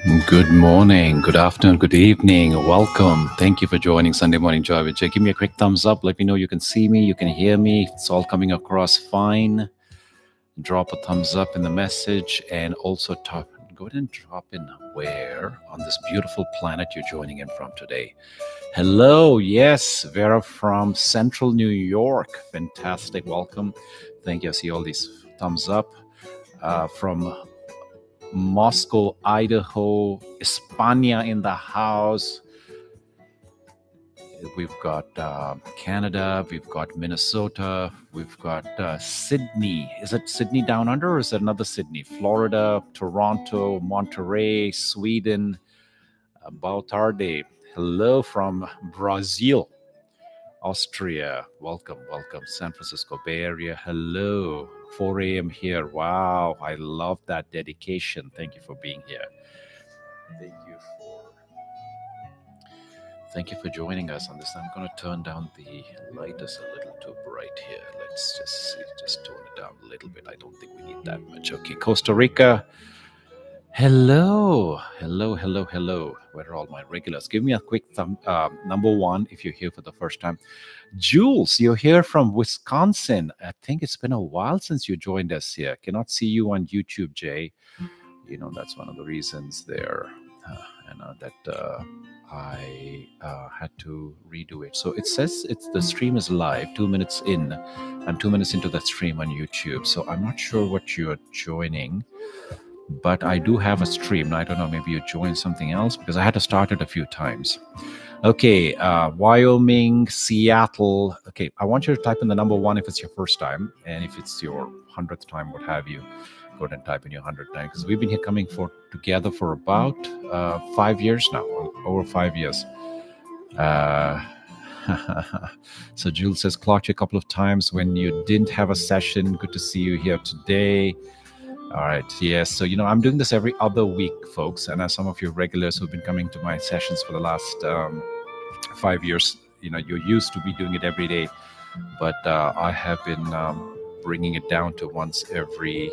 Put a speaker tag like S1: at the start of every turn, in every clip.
S1: Good morning, good afternoon, good evening. Welcome. Thank you for joining Sunday Morning Joy with Jay. Give me a quick thumbs up. Let me know you can see me, you can hear me. It's all coming across fine. Drop a thumbs up in the message and also go ahead and drop in where on this beautiful planet you're joining in from today. Hello, yes, Vera from Central New York. Fantastic. Welcome. Thank you. I see all these thumbs up from Moscow, Idaho, España in the house. We've got Canada, we've got Minnesota, we've got Sydney. Is it Sydney down under or is it another Sydney? Florida, Toronto, Monterey, Sweden, Bautarde. Hello from Brazil, Austria. Welcome, welcome. San Francisco Bay Area. Hello. 4 a.m. here. Wow, I love that dedication. Thank you for being here. Thank you for Thank you for joining us on this. I'm going to turn down the light is a little too bright here. Let's just see, just tone it down a little bit. I don't think we need that much. Okay, Costa Rica. Hello, hello, hello, hello. Where are all my regulars? Give me a quick number one if you're here for the first time. Jules, you're here from Wisconsin. I think it's been a while since you joined us here. Cannot see you on YouTube, Jay. You know, that's one of the reasons there. That I had to redo it. So it says the stream is live 2 minutes in. I'm 2 minutes into that stream on YouTube. So I'm not sure what you're joining, but I do have a stream. I don't know, maybe you joined something else because I had to start it a few times. Okay, Wyoming, Seattle. Okay, I want you to type in the number one if it's your first time, and if it's your 100th time, what have you, go ahead and type in your 100th time, because we've been here coming together for about 5 years now, over 5 years. So Jules says, clocked you a couple of times when you didn't have a session. Good to see you here today. All right. Yes. So, I'm doing this every other week, folks. And as some of you regulars who've been coming to my sessions for the last 5 years, you're used to me doing it every day. But I have been bringing it down to once every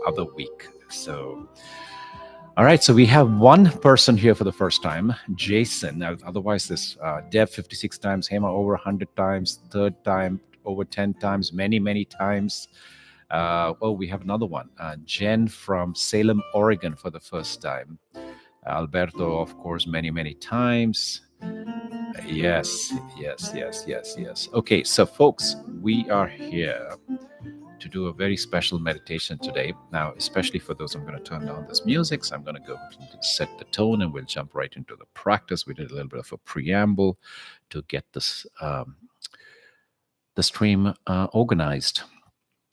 S1: other week. So, all right. So we have one person here for the first time, Jason. Otherwise, this Dev 56 times, Hema over 100 times, third time over 10 times, many, many times. We have another one. Jen from Salem, Oregon for the first time. Alberto, of course, many, many times. Yes. Okay, so folks, we are here to do a very special meditation today. Now, especially for those, I'm going to turn down this music. So I'm going to go set the tone and we'll jump right into the practice. We did a little bit of a preamble to get this the stream organized.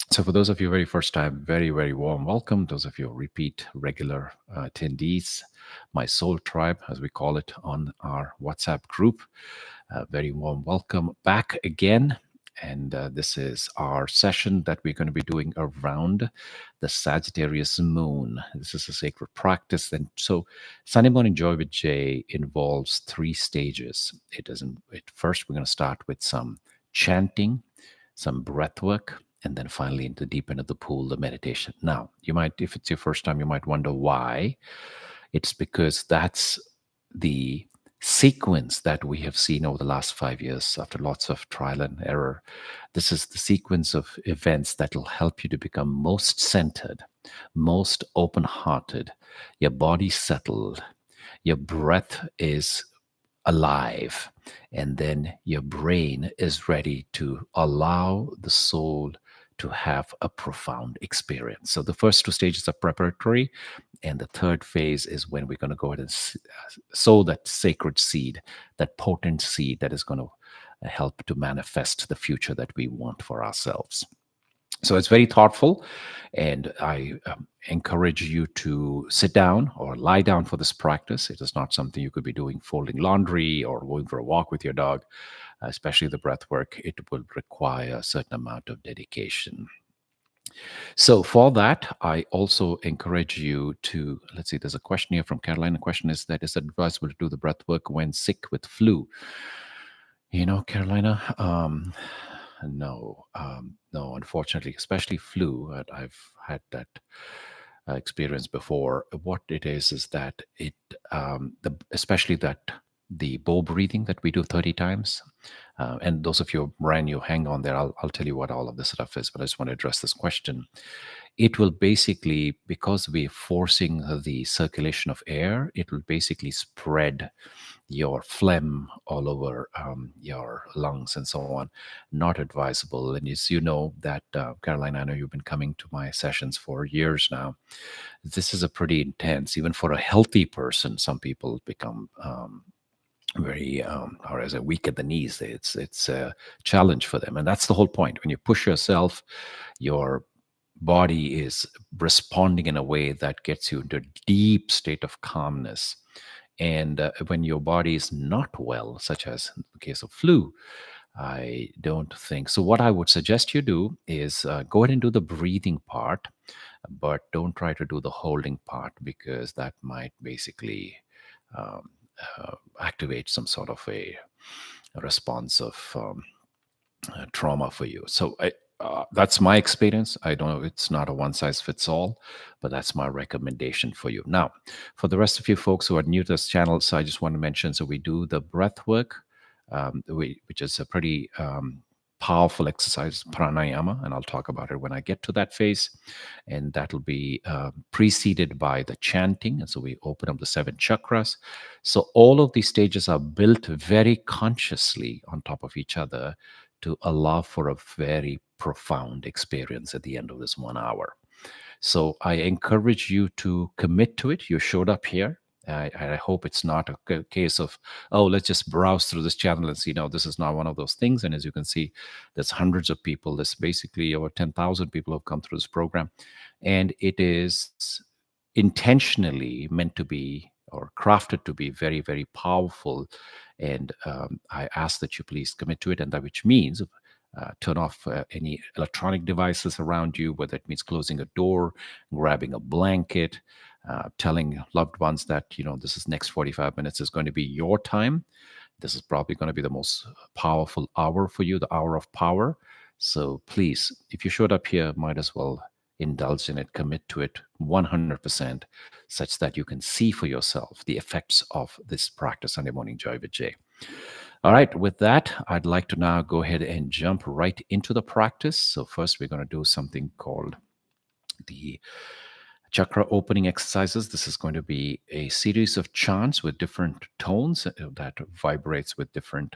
S1: So for those of you very first time, very, very warm welcome. Those of you repeat regular attendees, my soul tribe, as we call it on our WhatsApp group, very warm welcome back again. And this is our session that we're going to be doing around the Sagittarius moon. This is a sacred practice. And so Sunday Morning Joy with Jay involves 3 stages. First, we're going to start with some chanting, some breath work, and then finally into the deep end of the pool, the meditation. Now, if it's your first time, you might wonder why. It's because that's the sequence that we have seen over the last 5 years after lots of trial and error. This is the sequence of events that will help you to become most centered, most open-hearted, your body settled, your breath is alive, and then your brain is ready to allow the soul to have a profound experience. So the first 2 stages are preparatory, and the third phase is when we're going to go ahead and sow that sacred seed, that potent seed that is going to help to manifest the future that we want for ourselves. So it's very thoughtful, and I encourage you to sit down or lie down for this practice. It is not something you could be doing folding laundry or going for a walk with your dog, especially the breath work. It will require a certain amount of dedication. So for that, I also encourage you to, let's see, there's a question here from Caroline. The question is that, is it advisable to do the breath work when sick with flu? Carolina, no, unfortunately, especially flu. I've had that experienced before. What it is that it, especially that the bow breathing that we do 30 times. And those of you who are brand new, hang on there. I'll tell you what all of this stuff is, but I just want to address this question. It will basically, because we're forcing the circulation of air, it will basically spread your phlegm all over your lungs and so on. Not advisable. And as you know that, Caroline, I know you've been coming to my sessions for years now. This is a pretty intense, even for a healthy person. Some people become very or as a weak at the knees. It's a challenge for them, and that's the whole point. When you push yourself, your body is responding in a way that gets you into a deep state of calmness. And when your body is not well, such as in the case of flu, I don't think so. What I would suggest you do is go ahead and do the breathing part, but don't try to do the holding part, because that might basically um, activate some sort of a response of trauma for you. So that's my experience. I don't know, it's not a one size fits all, but that's my recommendation for you. Now, for the rest of you folks who are new to this channel, so I just want to mention, so we do the breath work, which is a pretty powerful exercise, pranayama, and I'll talk about it when I get to that phase. And that'll be preceded by the chanting. And so we open up the 7 chakras. So all of these stages are built very consciously on top of each other to allow for a very profound experience at the end of this 1 hour. So I encourage you to commit to it. You showed up here. I hope it's not a case of, oh, let's just browse through this channel and see. No, this is not one of those things. And as you can see, there's hundreds of people. There's basically over 10,000 people who have come through this program. And it is intentionally meant to be, or crafted to be, very, very powerful. And I ask that you please commit to it. And that, which means turn off any electronic devices around you, whether it means closing a door, grabbing a blanket, telling loved ones that, this is next 45 minutes is going to be your time. This is probably going to be the most powerful hour for you, the hour of power. So please, if you showed up here, might as well indulge in it, commit to it 100%, such that you can see for yourself the effects of this practice, Sunday Morning Joy with Jay. All right, with that, I'd like to now go ahead and jump right into the practice. So first, we're going to do something called the chakra opening exercises. This is going to be a series of chants with different tones that vibrates with different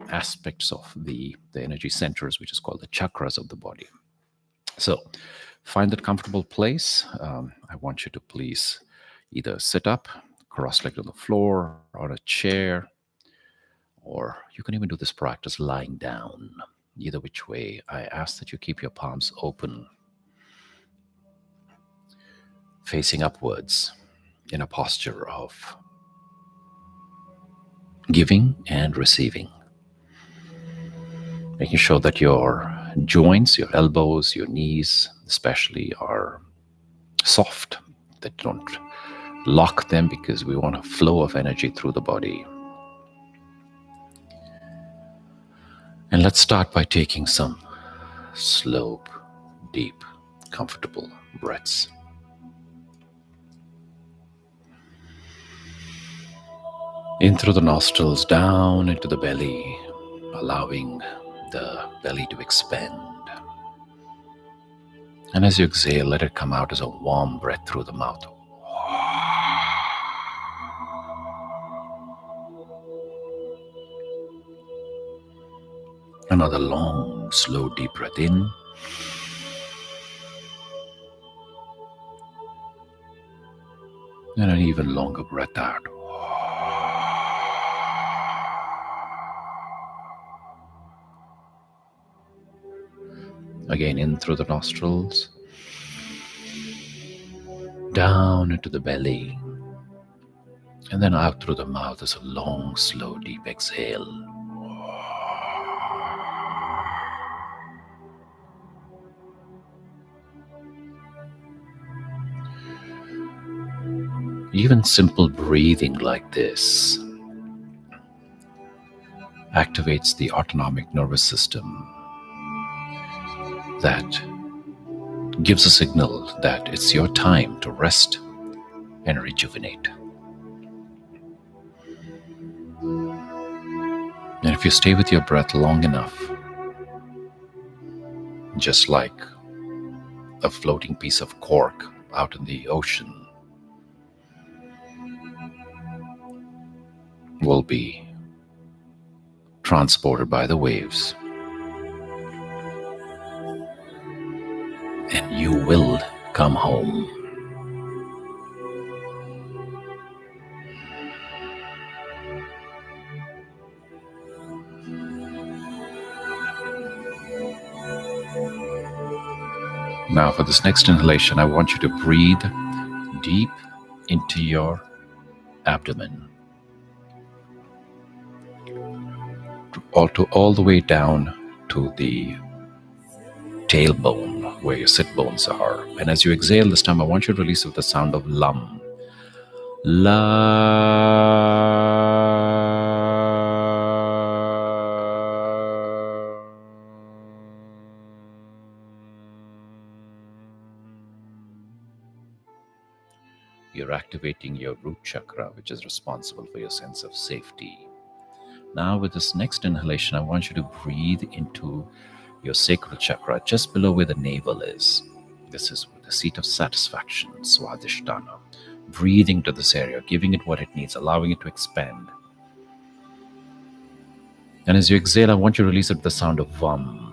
S1: aspects of the energy centers, which is called the chakras of the body. So find that comfortable place. I want you to please either sit up, cross-legged on the floor, or on a chair, or you can even do this practice lying down. Either which way, I ask that you keep your palms open, facing upwards in a posture of giving and receiving. Making sure that your joints, your elbows, your knees especially, are soft, that you don't lock them, because we want a flow of energy through the body. And let's start by taking some slow, deep, comfortable breaths. In through the nostrils, down into the belly, allowing the belly to expand. And as you exhale, let it come out as a warm breath through the mouth. Another long, slow, deep breath in. And an even longer breath out. Again, in through the nostrils, down into the belly, and then out through the mouth as a long, slow, deep exhale. Even simple breathing like this activates the autonomic nervous system that gives a signal that it's your time to rest and rejuvenate. And if you stay with your breath long enough, just like a floating piece of cork out in the ocean will be transported by the waves, and you will come home. Now, for this next inhalation, I want you to breathe deep into your abdomen, all the way down to the tailbone where your sit bones are. And as you exhale this time, I want you to release with the sound of lum. La. You're activating your root chakra, which is responsible for your sense of safety. Now, with this next inhalation, I want you to breathe into your sacral chakra, just below where the navel is. This is the seat of satisfaction, Swadhisthana. Breathing to this area, giving it what it needs, allowing it to expand. And as you exhale, I want you to release it with the sound of Vam.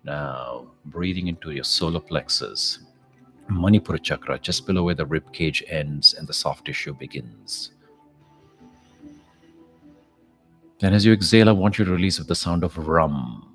S1: Now, breathing into your solar plexus, Manipura chakra, just below where the rib cage ends and the soft tissue begins. And as you exhale, I want you to release with the sound of Ram.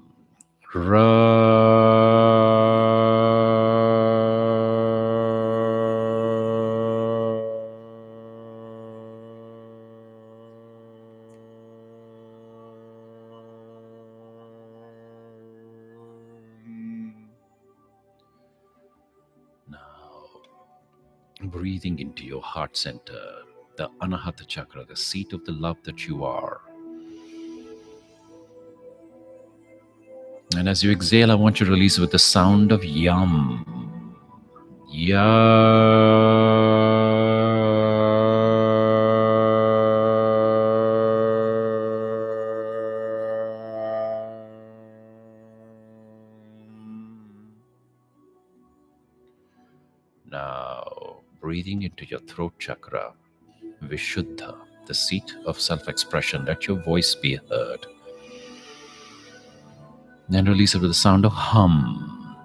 S1: Breathing into your heart center, the Anahata chakra, the seat of the love that you are. And as you exhale, I want you to release with the sound of Yam. Now, breathing into your throat chakra, Vishuddha, the seat of self-expression. Let your voice be heard. And release it with the sound of Hum.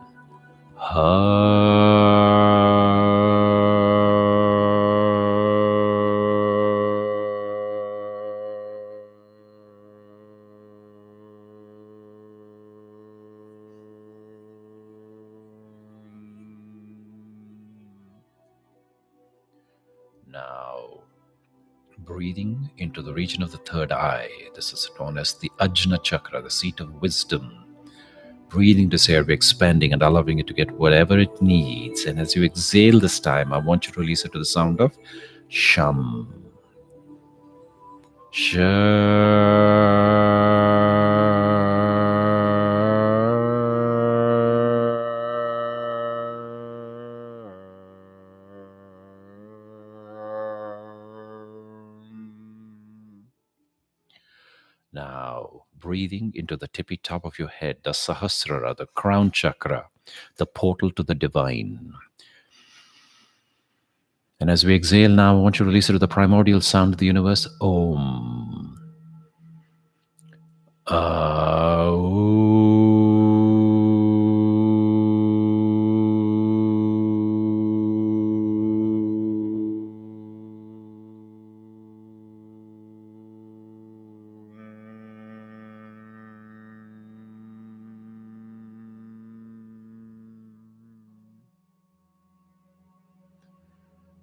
S1: Now, breathing into the region of the third eye. This is known as the Ajna chakra, the seat of wisdom. Breathing this airway, expanding and allowing it to get whatever it needs. And as you exhale this time, I want you to release it to the sound of Sham. Now, breathing into the tippy top of your head, the Sahasrara, the crown chakra, the portal to the divine. And as we exhale now, I want you to release it to the primordial sound of the universe, Om.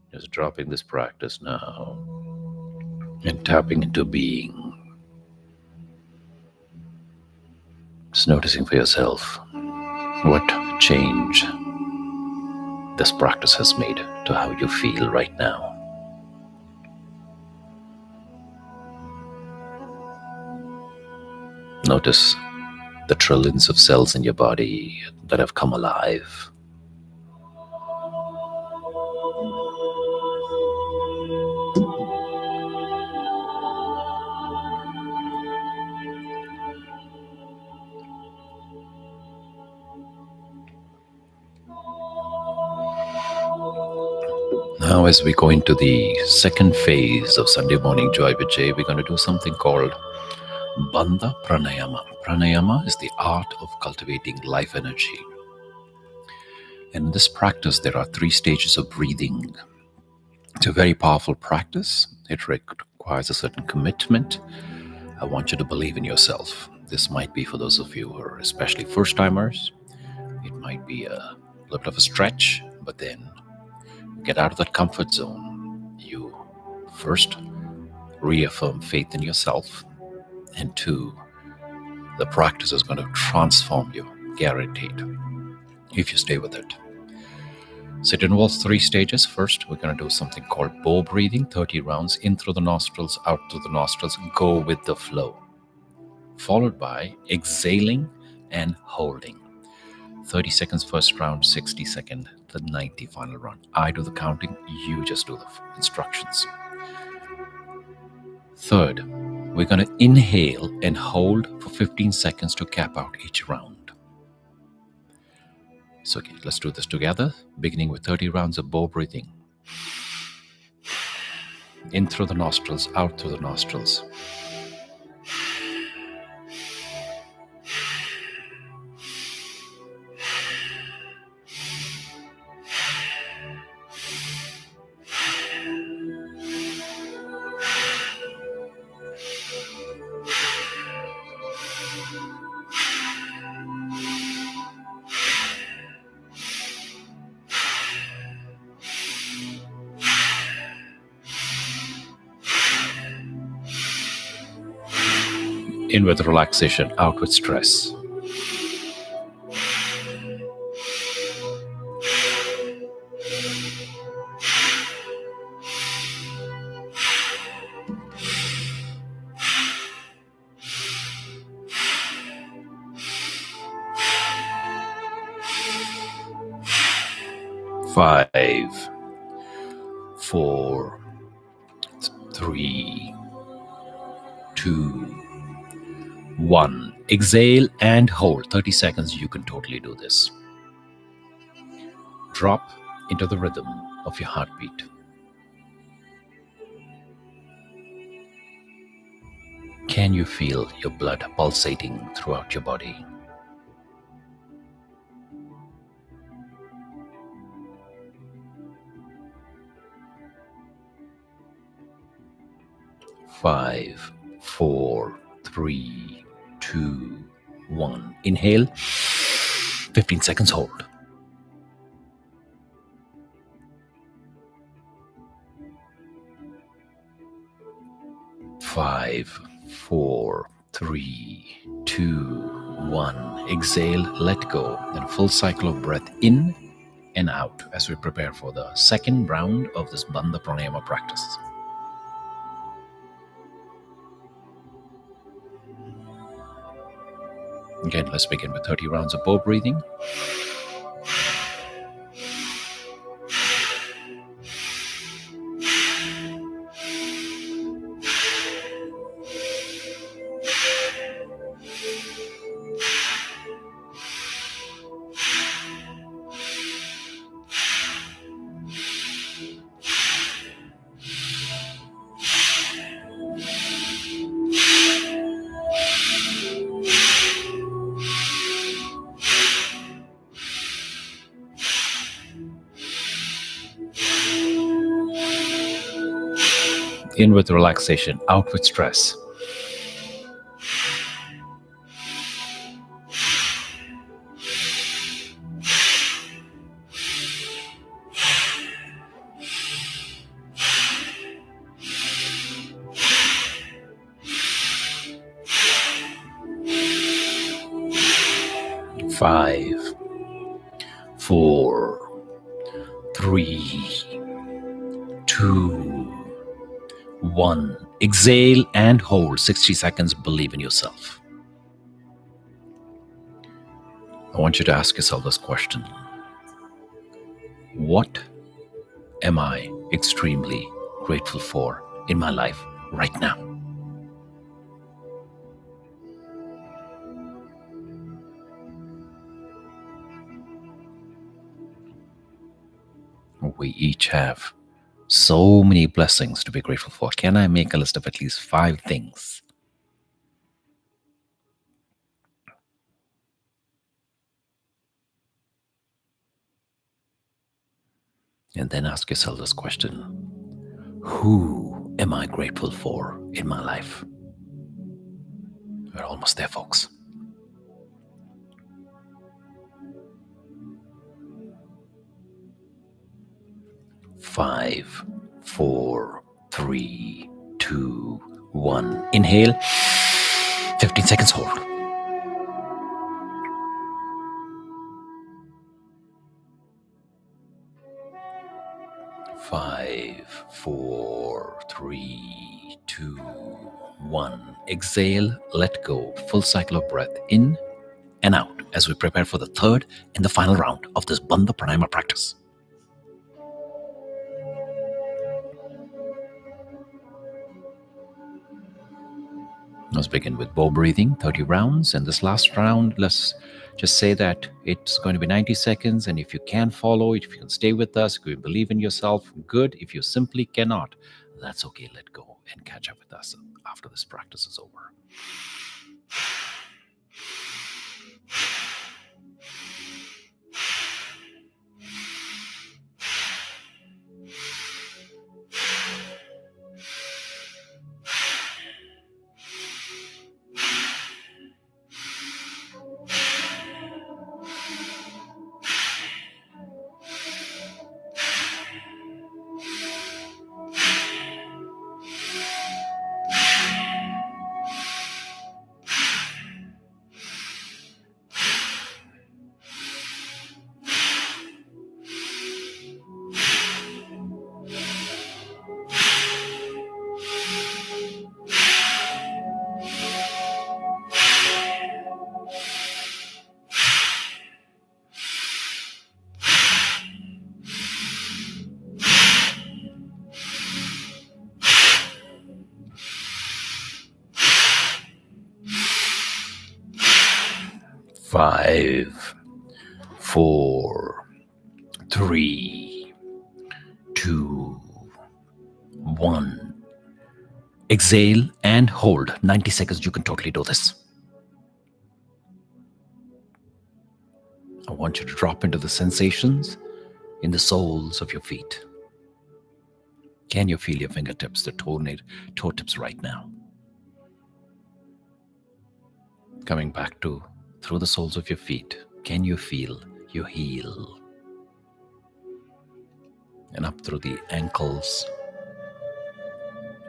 S1: Just dropping this practice now and tapping into being. It's Just noticing for yourself what change this practice has made to how you feel right now. Notice the trillions of cells in your body that have come alive. Now, as we go into the second phase of Sunday Morning Joy with Jay, we're going to do something called Bandha Pranayama. Pranayama is the art of cultivating life energy. And in this practice, there are 3 stages of breathing. It's a very powerful practice. It requires a certain commitment. I want you to believe in yourself. This might be for those of you who are especially first-timers. It might be a little bit of a stretch, but then get out of that comfort zone. You first reaffirm faith in yourself, and 2, the practice is going to transform you, guaranteed, if you stay with it. So it involves 3 stages. First, we're going to do something called bow breathing, 30 rounds, in through the nostrils, out through the nostrils, go with the flow. Followed by exhaling and holding. 30 seconds first round, 60 second, the 90 final round. I do the counting, you just do the instructions. Third, we're going to inhale and hold for 15 seconds to cap out each round. So okay, let's do this together, beginning with 30 rounds of bow breathing. In through the nostrils, out through the nostrils. In with relaxation, out with stress. Five, 4, 3, 2, 1. Exhale and hold. 30 seconds, you can totally do this. Drop into the rhythm of your heartbeat. Can you feel your blood pulsating throughout your body? Five, 4, 3, 2, 1. Inhale. 15 seconds hold. 5, 4, 3, 2, 1. Exhale, let go. And a full cycle of breath in and out as we prepare for the second round of this Bandha Pranayama practice. Again, let's begin with 30 rounds of bow breathing. In with relaxation, out with stress.
S2: 5, 4, 3, 2, 1. Exhale and hold 60 seconds. Believe in yourself. I want you to ask yourself this question. What am I extremely grateful for in my life right now? We each have so many blessings to be grateful for. Can I make a list of at least 5 things? And then ask yourself this question. Who am I grateful for in my life? We're almost there, folks. 5, 4, 3, 2, 1. Inhale. 15 seconds hold. 5, 4, 3, 2, 1. Exhale, let go. Full cycle of breath in and out as we prepare for the third and the final round of this Bandha Pranayama practice. Let's begin with bow breathing, 30 rounds. And this last round, let's just say that it's going to be 90 seconds. And if you can follow, if you can stay with us, if you believe in yourself, good. If you simply cannot, that's okay. Let go and catch up with us after this practice is over. Five, 4, 3, 2, 1. Exhale and hold. 90 seconds. You can totally do this. I want you to drop into the sensations in the soles of your feet. Can you feel your fingertips, the toe tips right now? Coming back to through the soles of your feet. Can you feel your heel? And up through the ankles.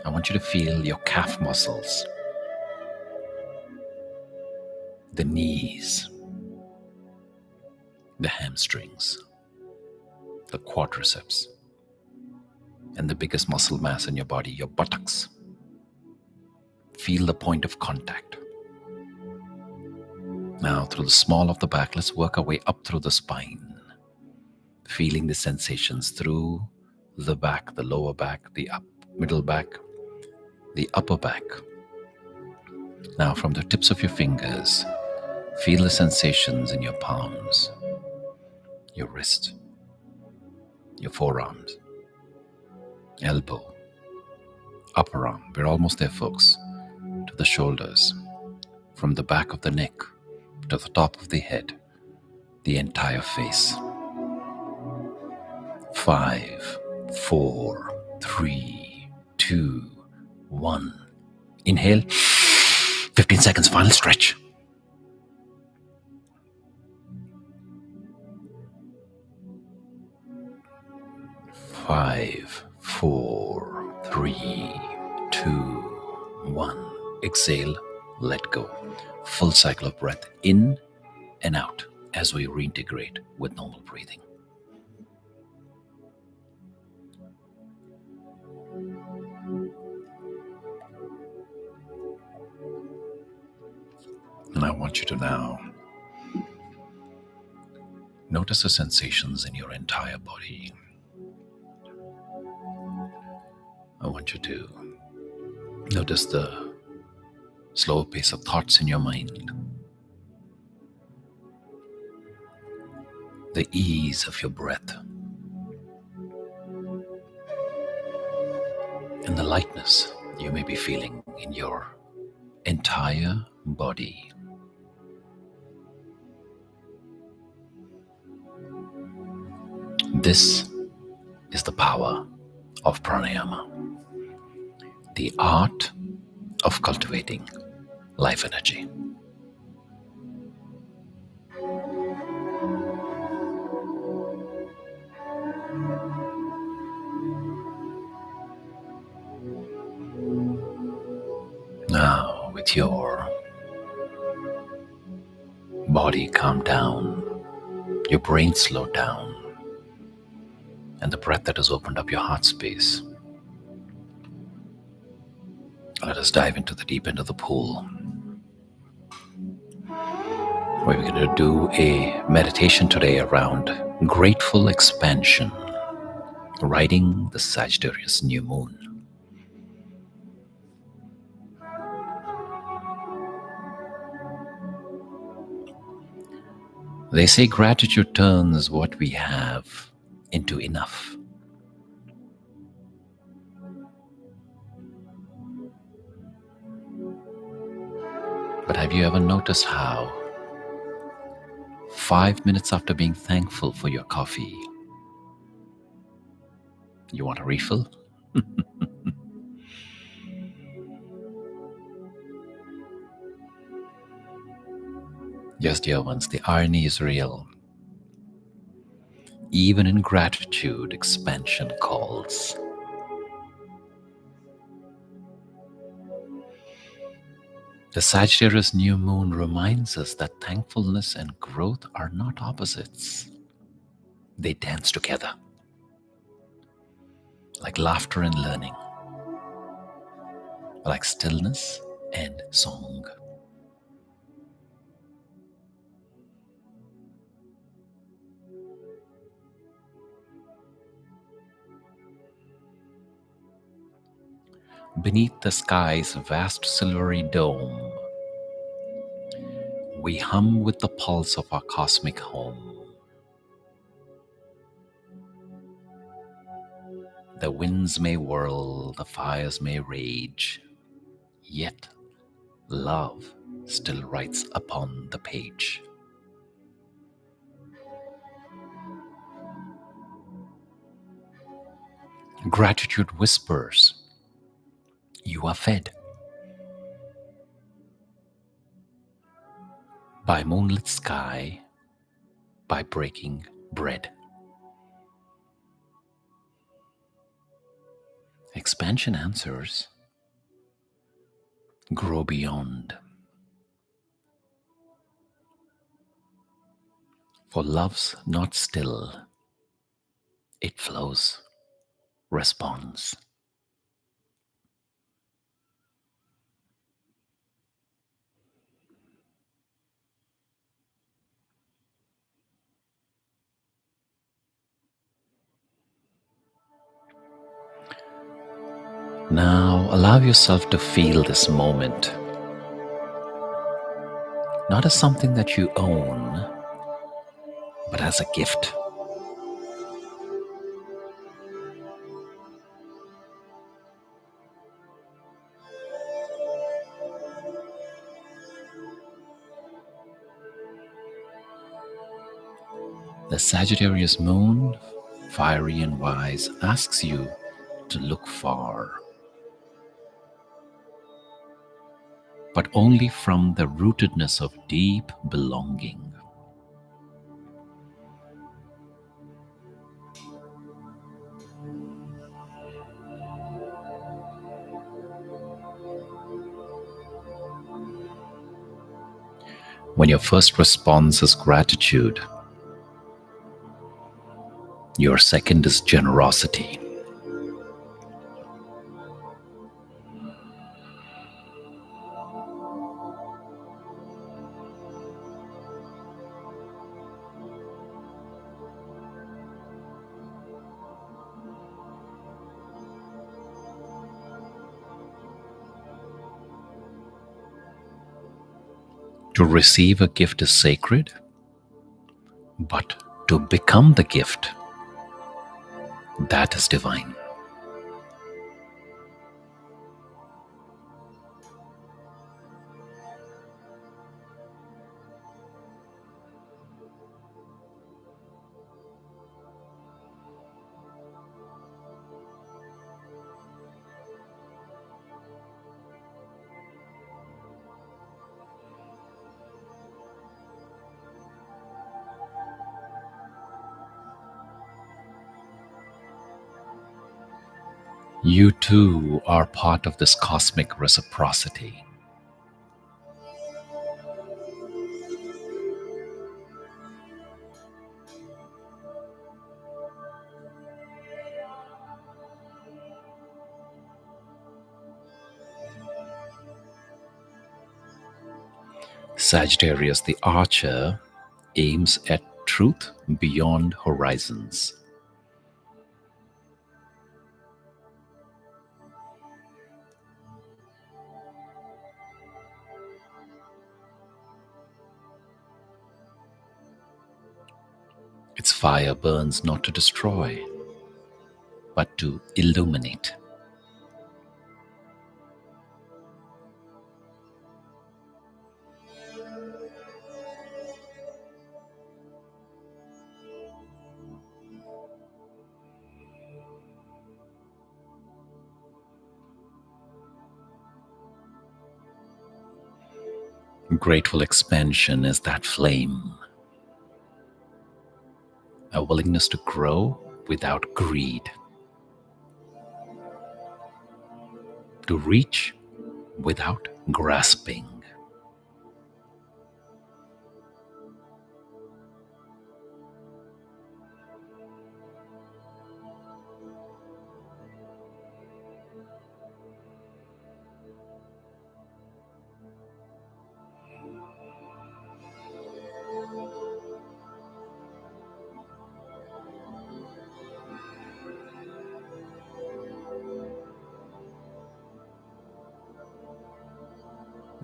S2: I want you to feel your calf muscles, the knees, the hamstrings, the quadriceps, and the biggest muscle mass in your body, your buttocks. Feel the point of contact. Now, through the small of the back, let's work our way up through the spine, feeling the sensations through the back, the lower back, the middle back, the upper back. Now, from the tips of your fingers, feel the sensations in your palms, your wrist, your forearms, elbow, upper arm. We're almost there, folks. To the shoulders, from the back of the neck to the top of the head, the entire face. 5, 4, 3, 2, 1. Inhale. 15 seconds, final stretch. 5, 4, 3, 2, 1. Exhale, let go. Full cycle of breath in and out. as we reintegrate with normal breathing. And I want you to now notice the sensations in your entire body. I want you to notice the slower pace of thoughts in your mind, the ease of your breath, and the lightness you may be feeling in your entire body. This is the power of pranayama, the art of cultivating life energy. Now, with your body calm down, your brain slow down, and the breath that has opened up your heart space, let us dive into the deep end of the pool, where we're going to do a meditation today around grateful expansion, riding the Sagittarius New Moon. They say gratitude turns what we have into enough. But have you ever noticed how 5 minutes after being thankful for your coffee, you want a refill? Yes, dear ones, the irony is real. Even in gratitude, expansion calls. The Sagittarius New Moon reminds us that thankfulness and growth are not opposites. They dance together, like laughter and learning, like stillness and song. Beneath the sky's vast silvery dome, we hum with the pulse of our cosmic home. The winds may whirl, the fires may rage, yet love still writes upon the page. Gratitude whispers, you are fed. By moonlit sky, by breaking bread. Expansion answers, grow beyond. For love's not still, it flows, responds. Now allow yourself to feel this moment, not as something that you own, but as a gift. The Sagittarius moon, fiery and wise, asks you to look far, but only from the rootedness of deep belonging. When your first response is gratitude, your second is generosity. To receive a gift is sacred, but to become the gift, that is divine. You too are part of this cosmic reciprocity. Sagittarius, the archer, aims at truth beyond horizons. Its fire burns not to destroy, but to illuminate. Grateful expansion is that flame, a willingness to grow without greed, to reach without grasping.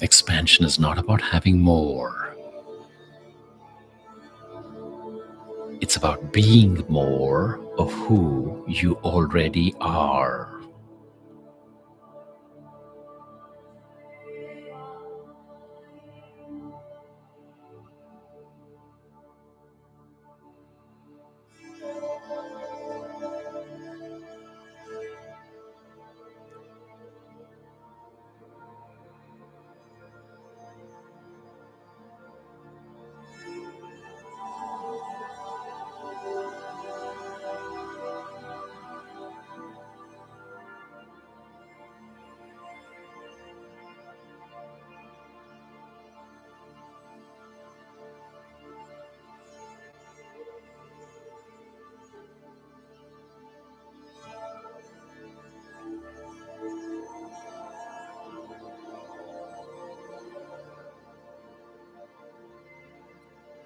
S2: Expansion is not about having more, it's about being more of who you already are.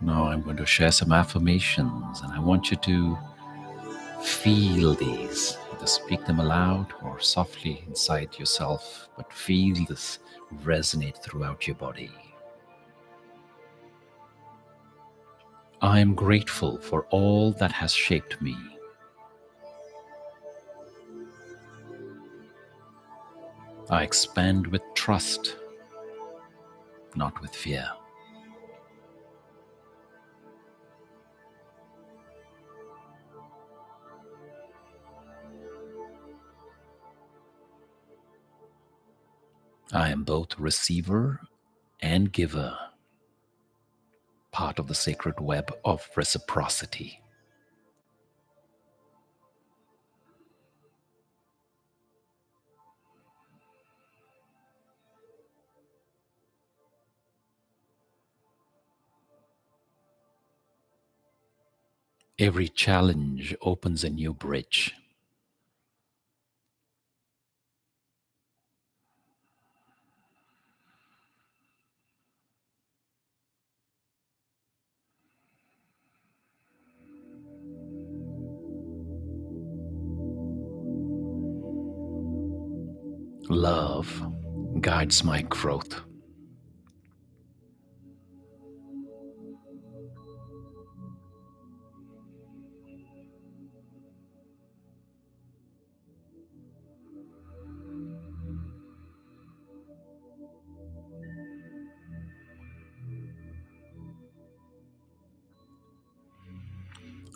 S2: Now I'm going to share some affirmations, and I want you to feel these. Either speak them aloud or softly inside yourself, but feel this resonate throughout your body. I am grateful for all that has shaped me. I expand with trust, not with fear. I am both receiver and giver, part of the sacred web of reciprocity. Every challenge opens a new bridge. Love guides my growth.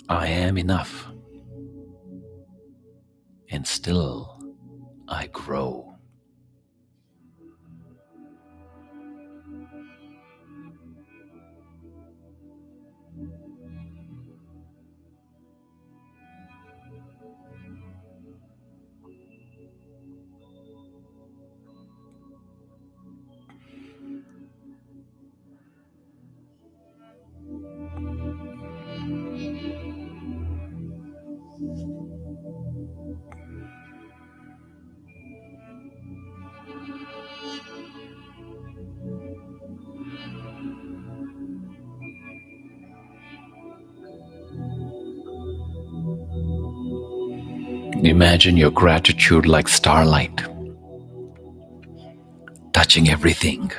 S2: I am enough, and still I grow. Imagine your gratitude like starlight, touching everything,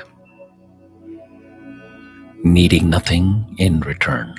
S2: needing nothing in return.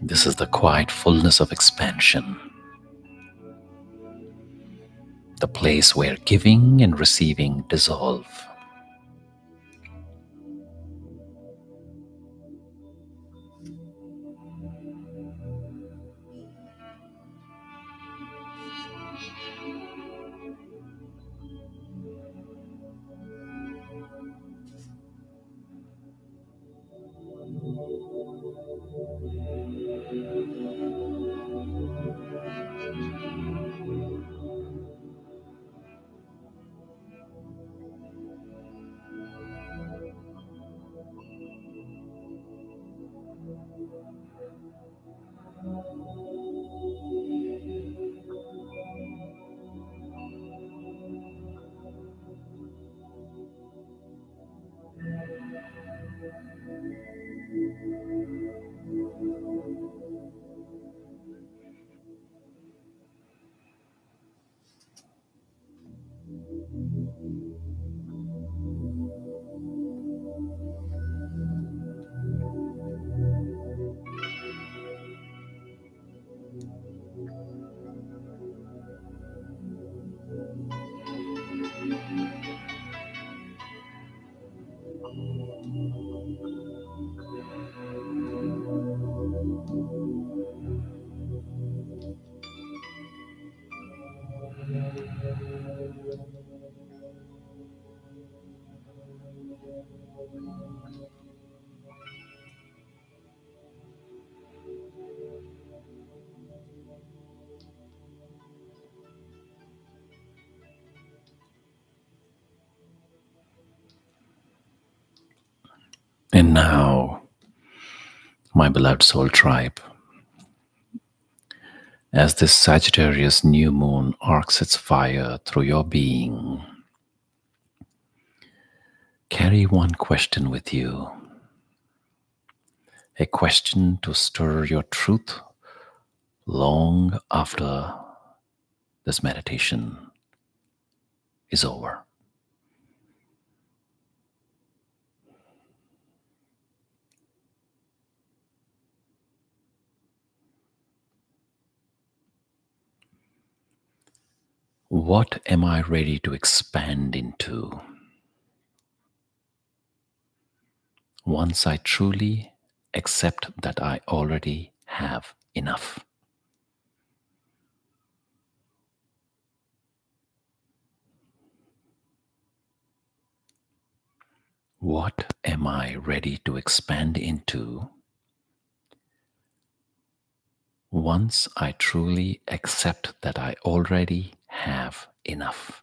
S2: This is the quiet fullness of expansion, the place where giving and receiving dissolve. And now, my beloved soul tribe, as this Sagittarius new moon arcs its fire through your being, carry one question with you, a question to stir your truth long after this meditation is over. What am I ready to expand into once I truly accept that I already have enough. What am I ready to expand into once I truly accept that I already have enough?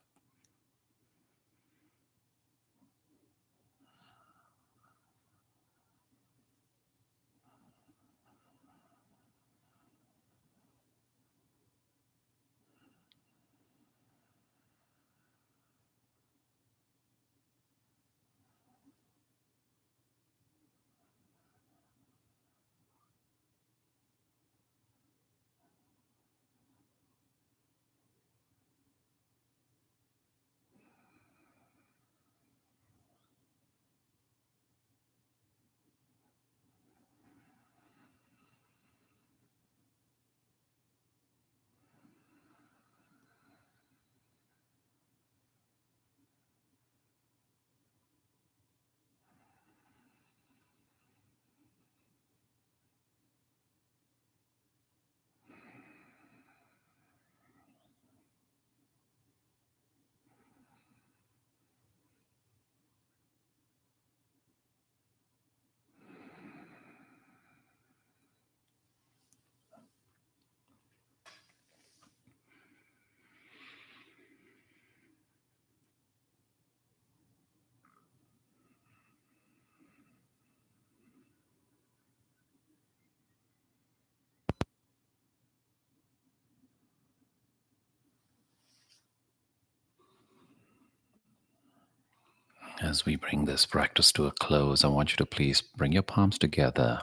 S2: As we bring this practice to a close, I want you to please bring your palms together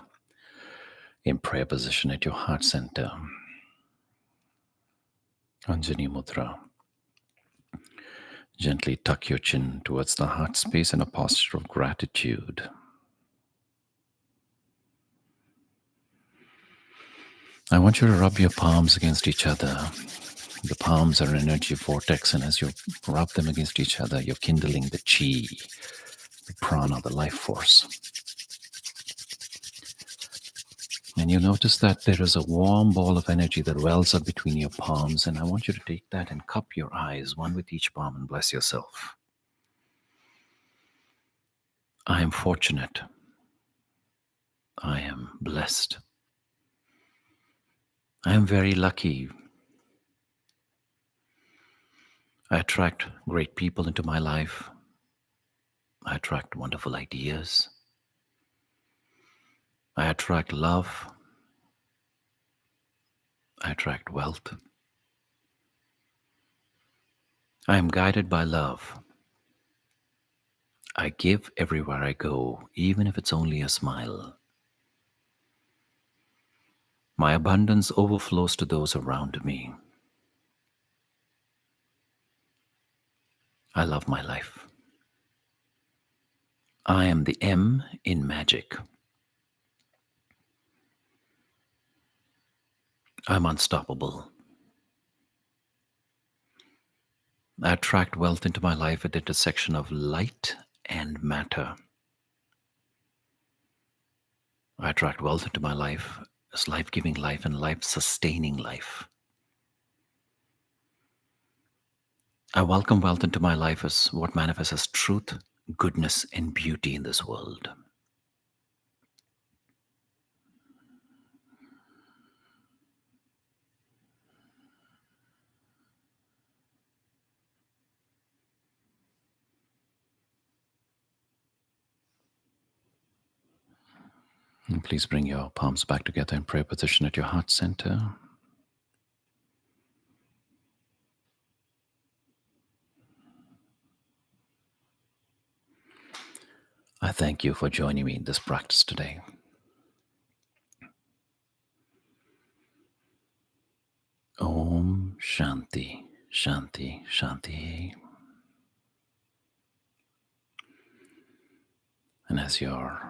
S2: in prayer position at your heart center. Anjani Mudra. Gently tuck your chin towards the heart space in a posture of gratitude. I want you to rub your palms against each other. The palms are an energy vortex, and as you rub them against each other, you're kindling the chi, the prana, the life force. And you notice that there is a warm ball of energy that wells up between your palms, and I want you to take that and cup your eyes, one with each palm, and bless yourself. I am fortunate. I am blessed. I am very lucky. I attract great people into my life. I attract wonderful ideas. I attract love. I attract wealth. I am guided by love. I give everywhere I go, even if it's only a smile. My abundance overflows to those around me. I love my life. I am the M in magic. I'm unstoppable. I attract wealth into my life at the intersection of light and matter. I attract wealth into my life as life-giving life and life-sustaining life. I welcome wealth into my life as what manifests as truth, goodness, and beauty in this world. And please bring your palms back together in prayer position at your heart center. I thank you for joining me in this practice today. Om Shanti, Shanti, Shanti. And as you're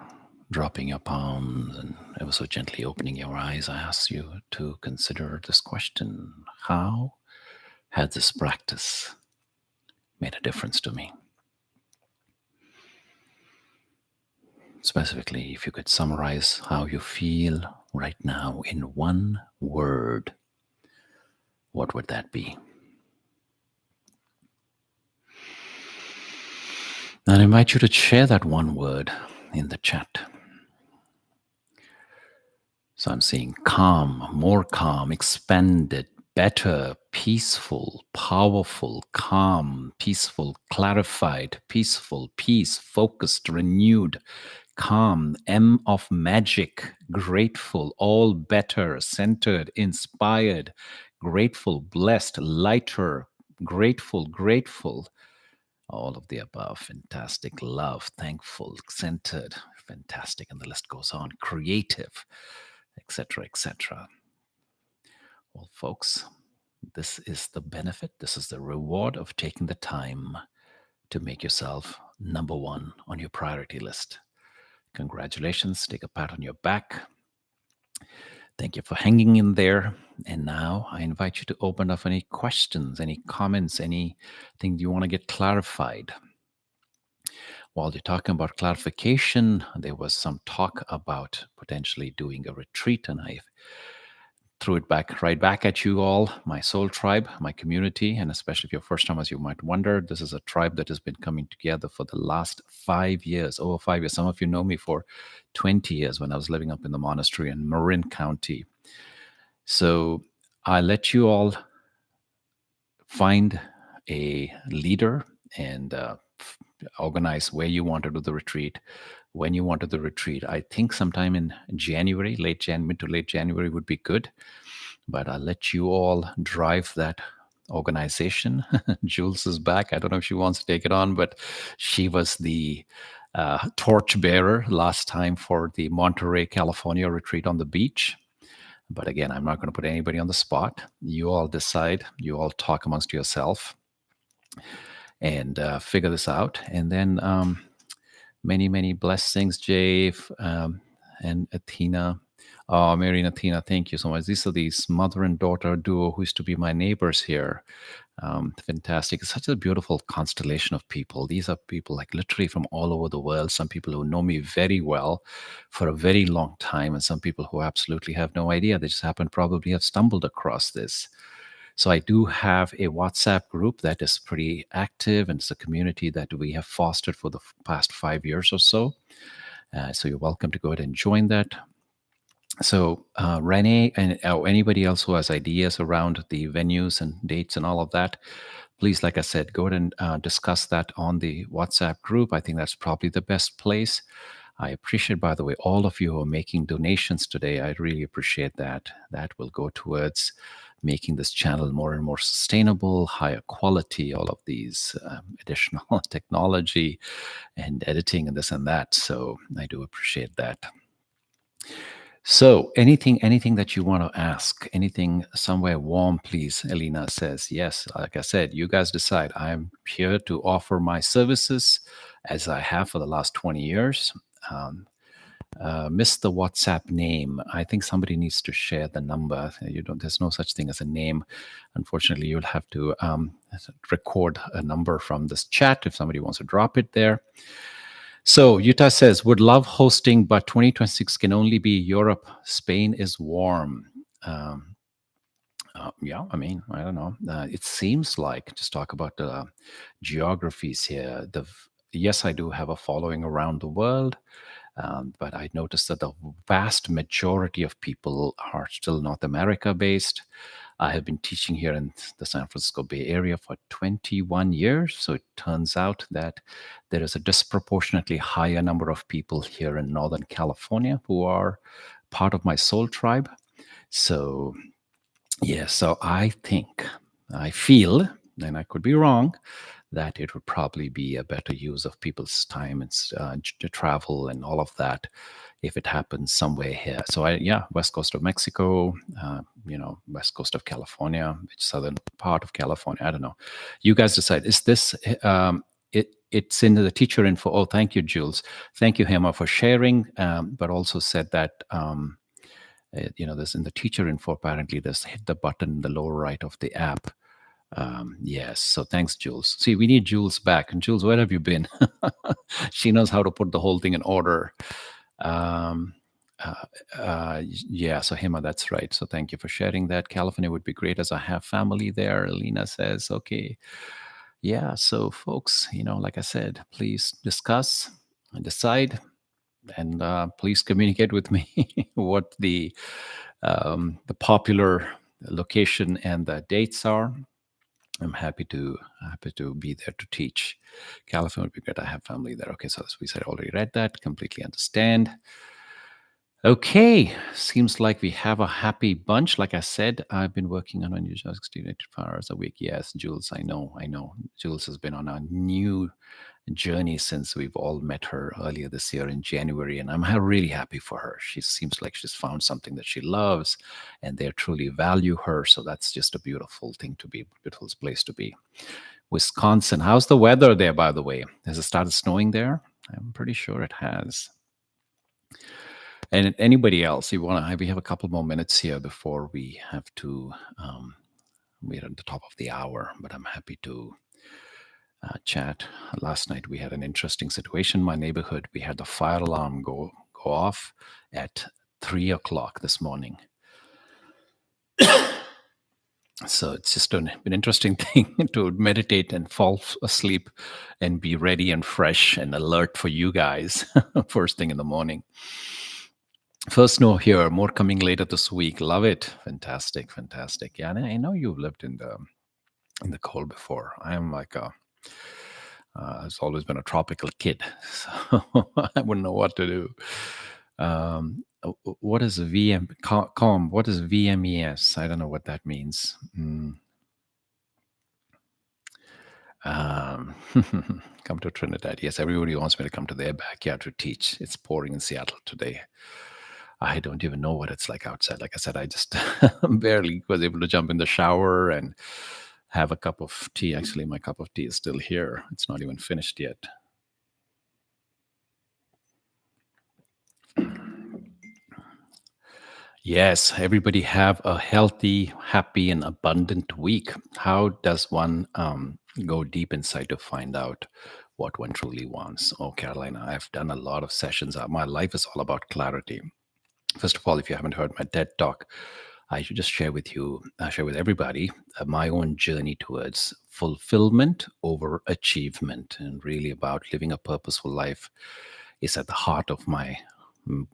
S2: dropping your palms and ever so gently opening your eyes, I ask you to consider this question: how has this practice made a difference to me? Specifically, if you could summarize how you feel right now in one word, what would that be? And I invite you to share that one word in the chat. So I'm seeing calm, expanded, better, peaceful, powerful, calm, peaceful, clarified, peaceful, peace, focused, renewed, calm, M of magic, grateful, all better, centered, inspired, grateful, blessed, lighter, grateful, all of the above. Fantastic, love, thankful, centered, fantastic, and the list goes on. Creative, etc., etc. Well, folks, this is the benefit, this is the reward of taking the time to make yourself number one on your priority list. Congratulations. Take a pat on your back. Thank you for hanging in there. And now I invite you to open up any questions, any comments, anything you want to get clarified. While you're talking about clarification, there was some talk about potentially doing a retreat, and I threw it right back at you all, my soul tribe, my community, and especially if you're first time, as you might wonder, this is a tribe that has been coming together for the last 5 years, over 5 years. Some of you know me for 20 years when I was living up in the monastery in Marin County. So I let you all find a leader and organize where you want to do the retreat, when you want to do the retreat. I think sometime in January, mid to late January would be good. But I'll let you all drive that organization. Jules is back. I don't know if she wants to take it on, but she was the torch bearer last time for the Monterey, California retreat on the beach. But again, I'm not going to put anybody on the spot. You all decide. You all talk amongst yourself and figure this out. And then many blessings, Jay and Athena. Oh, Mary and Athena, thank you so much. These are these mother and daughter duo who used to be my neighbors here. Fantastic. It's such a beautiful constellation of people. These are people like literally from all over the world. Some people who know me very well for a very long time, and some people who absolutely have no idea. They just happen probably have stumbled across this. So I do have a WhatsApp group that is pretty active, and it's a community that we have fostered for the past 5 years or so. So you're welcome to go ahead and join that. So Renee and anybody else who has ideas around the venues and dates and all of that, please, like I said, go ahead and discuss that on the WhatsApp group. I think that's probably the best place. I appreciate, by the way, all of you who are making donations today. I really appreciate that. That will go towards making this channel more and more sustainable, higher quality, all of these additional technology and editing and this and that. So I do appreciate that. So anything that you want to ask, anything somewhere warm, please. Elena says, yes, like I said, you guys decide. I'm here to offer my services as I have for the last 20 years. Miss the WhatsApp name. I think somebody needs to share the number. There's no such thing as a name. Unfortunately, you'll have to record a number from this chat if somebody wants to drop it there. So Utah says, would love hosting, but 2026 can only be Europe. Spain is warm. Yeah, I mean, I don't know. It seems like, just talk about the geographies here. Yes, I do have a following around the world, but I noticed that the vast majority of people are still North America based. I have been teaching here in the San Francisco Bay Area for 21 years. So it turns out that there is a disproportionately higher number of people here in Northern California who are part of my soul tribe. So, yeah, so I feel, and I could be wrong, that it would probably be a better use of people's time and to travel and all of that if it happens somewhere here. So West Coast of Mexico, West Coast of California, southern part of California. I don't know. You guys decide. Is this it's in the teacher info? Oh, thank you, Jules. Thank you, Hema, for sharing. But also said that there's in the teacher info. Apparently, there's hit the button in the lower right of the app. Yes. So thanks, Jules. See, we need Jules back. And Jules, where have you been? She knows how to put the whole thing in order. Um, uh, yeah. So Hima, that's right. So thank you for sharing that. California would be great as I have family there. Lena says, okay. Yeah. So folks, like I said, please discuss and decide, and please communicate with me what the popular location and the dates are. I'm happy to be there to teach. California would be great. I have family there. Okay, so as we said, already read that. Completely understand. Okay, seems like we have a happy bunch. Like I said, I've been working on unusual 16 hours a week. Yes, Jules, I know. Jules has been on a new journey since we've all met her earlier this year in January, and I'm really happy for her. She seems like she's found something that she loves, and they truly value her. So that's just a beautiful thing to be, beautiful place to be. Wisconsin, how's the weather there, by the way? Has it started snowing there? I'm pretty sure it has. And anybody else, you want to? We have a couple more minutes here before we have to. We're at the top of the hour, but I'm happy to chat. Last night we had an interesting situation in my neighborhood. We had the fire alarm go off at 3 o'clock this morning. So it's just an interesting thing to meditate and fall asleep and be ready and fresh and alert for you guys first thing in the morning. First snow here, more coming later this week. Love it. Fantastic, fantastic. Yeah, and I know you've lived in the cold before. I am like a I've always been a tropical kid, so I wouldn't know what to do. What is com? What is VMES? I don't know what that means. Um, come to Trinidad. Yes, everybody wants me to come to their backyard to teach. It's pouring in Seattle today. I don't even know what it's like outside. Like I said, I just barely was able to jump in the shower and have a cup of tea. Actually, my cup of tea is still here. It's not even finished yet. Yes, everybody have a healthy, happy, and abundant week. How does one go deep inside to find out what one truly wants? Oh, Carolina, I've done a lot of sessions. My life is all about clarity. First of all, if you haven't heard my TED talk, I should just share with you, share with everybody my own journey towards fulfillment over achievement, and really about living a purposeful life is at the heart of my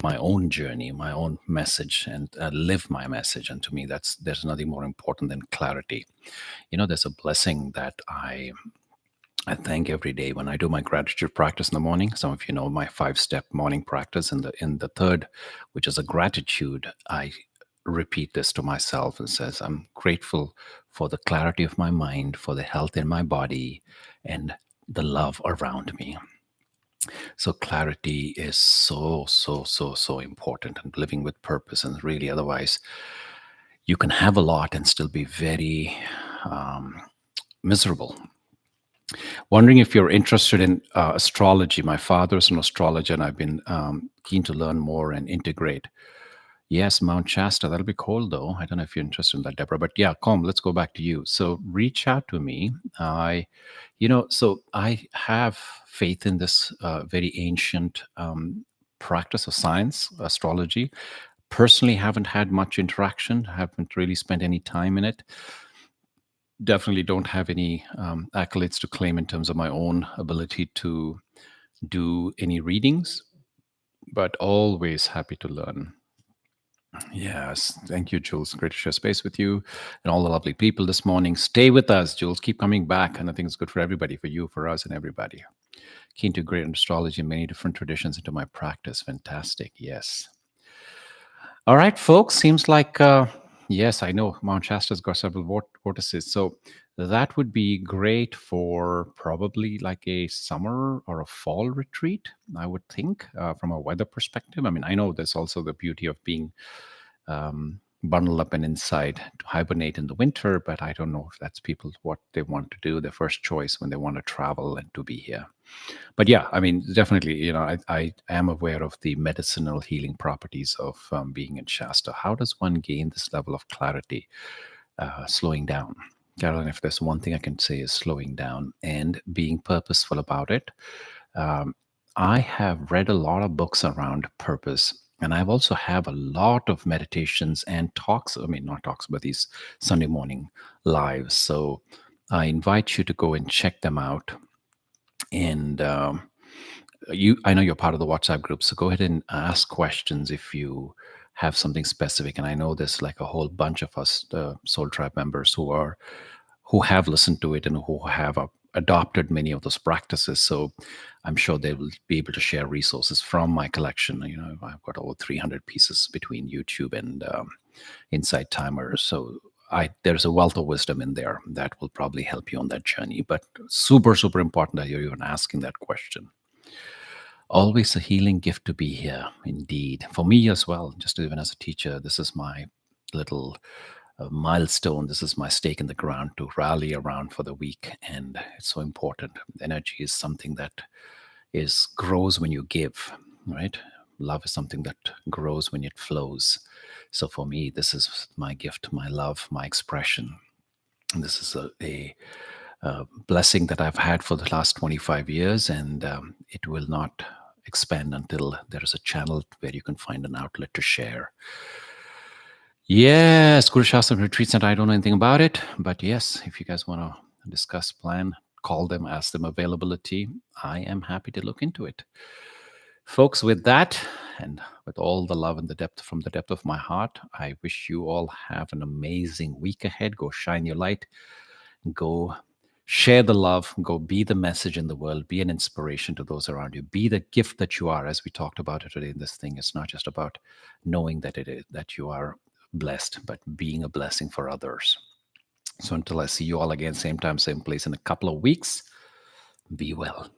S2: own journey, my own message, and live my message. And to me, there's nothing more important than clarity. There's a blessing that I thank every day when I do my gratitude practice in the morning. Some of you know my 5-step morning practice. In the third, which is a gratitude, I repeat this to myself and says, I'm grateful for the clarity of my mind, for the health in my body, and the love around me. So clarity is so important, and living with purpose. And really, otherwise, you can have a lot and still be very miserable. Wondering if you're interested in astrology. My father's an astrologer, and I've been keen to learn more and integrate. Yes, Mount Shasta. That'll be cold, though. I don't know if you're interested in that, Deborah. But yeah, Com, let's go back to you. So reach out to me. So I have faith in this very ancient practice of science, astrology. Personally, haven't had much interaction. Haven't really spent any time in it. Definitely don't have any accolades to claim in terms of my own ability to do any readings, but always happy to learn. Yes, thank you, Jules. Great to share space with you and all the lovely people this morning. Stay with us, Jules. Keep coming back, and I think it's good for everybody, for you, for us, and everybody. Keen to integrate astrology and many different traditions into my practice. Fantastic. Yes. All right, folks. Seems like yes, I know Mount Shasta's got several vortices, so that would be great for probably like a summer or a fall retreat. I would think, from a weather perspective. I mean, I know there's also the beauty of being bundled up and inside to hibernate in the winter, but I don't know if that's people what they want to do, their first choice when they want to travel and to be here. But yeah, I mean, definitely, I am aware of the medicinal healing properties of being in Shasta. How does one gain this level of clarity, slowing down? Carolyn, if there's one thing I can say is slowing down and being purposeful about it. Um, I have read a lot of books around purpose, and I've also have a lot of meditations and talks. I mean, not talks, but these Sunday morning lives. So I invite you to go and check them out. And I know you're part of the WhatsApp group, so go ahead and ask questions if you have something specific. And I know there's like a whole bunch of us, Soul Tribe members, who have listened to it and who have adopted many of those practices. So I'm sure they will be able to share resources from my collection. You know, I've got over 300 pieces between YouTube and Insight Timers. So there's a wealth of wisdom in there that will probably help you on that journey. But super, super important that you're even asking that question. Always a healing gift to be here, indeed. For me as well, just even as a teacher, this is my little milestone. This is my stake in the ground to rally around for the week. And it's so important. Energy is something that grows when you give, right? Love is something that grows when it flows. So for me, this is my gift, my love, my expression. And this is a blessing that I've had for the last 25 years, and it will not expand until there is a channel where you can find an outlet to share. Yes, Guru Shastra Retreat Center. I don't know anything about it, but yes, if you guys want to discuss, plan, call them, ask them availability. I am happy to look into it. Folks, with that, and with all the love and the depth from the depth of my heart, I wish you all have an amazing week ahead. Go shine your light. Go share the love. Go be the message in the world. Be an inspiration to those around you. Be the gift that you are, as we talked about it today in this thing. It's not just about knowing that you are blessed, but being a blessing for others. So until I see you all again, same time, same place in a couple of weeks, be well.